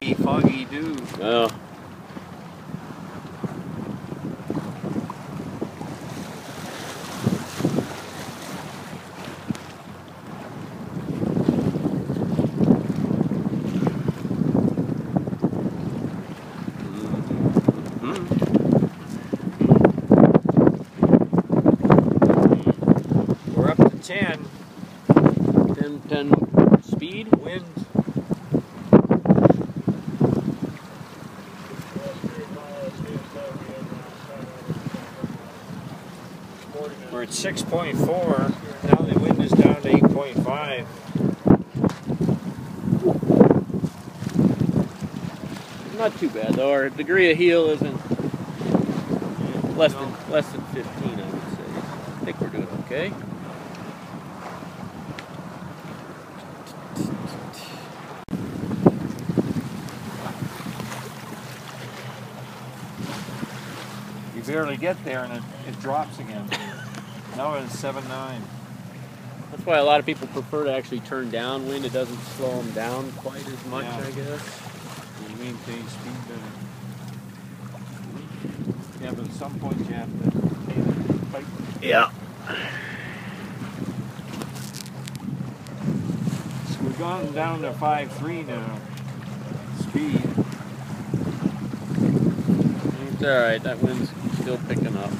foggy dew. Well. We're up to 10. 10 speed. Wind. We're at 6.4. Now the wind is down to 8.5. Not too bad though. Our degree of heel isn't less than 15, I would say. I think we're doing okay. You barely get there and it drops again. Now it's 7.9. That's why a lot of people prefer to actually turn downwind. It doesn't slow them down quite as much, Yeah. I guess. You maintain speed better. Yeah, but at some point you have to fight. Yeah. So we've gone down to 5.3 now. Speed. It's alright, that wind's still picking up.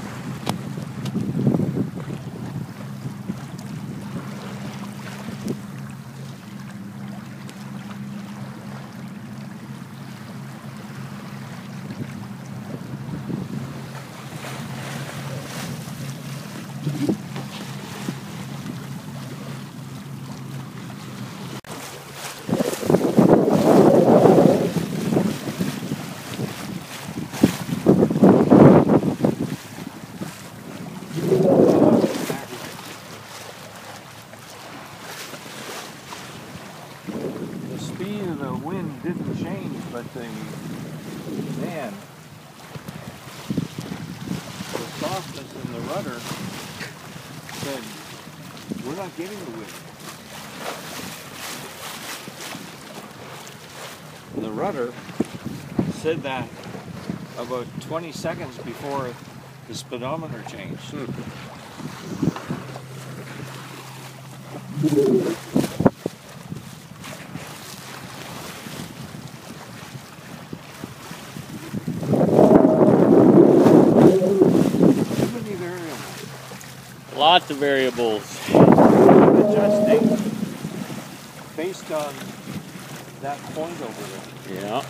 The speed of the wind didn't change, but the softness in the rudder said, we're not getting the wind. And the rudder said that about 20 seconds before the speedometer changed. Lots of variables. Adjusting based on that point over there. Yeah.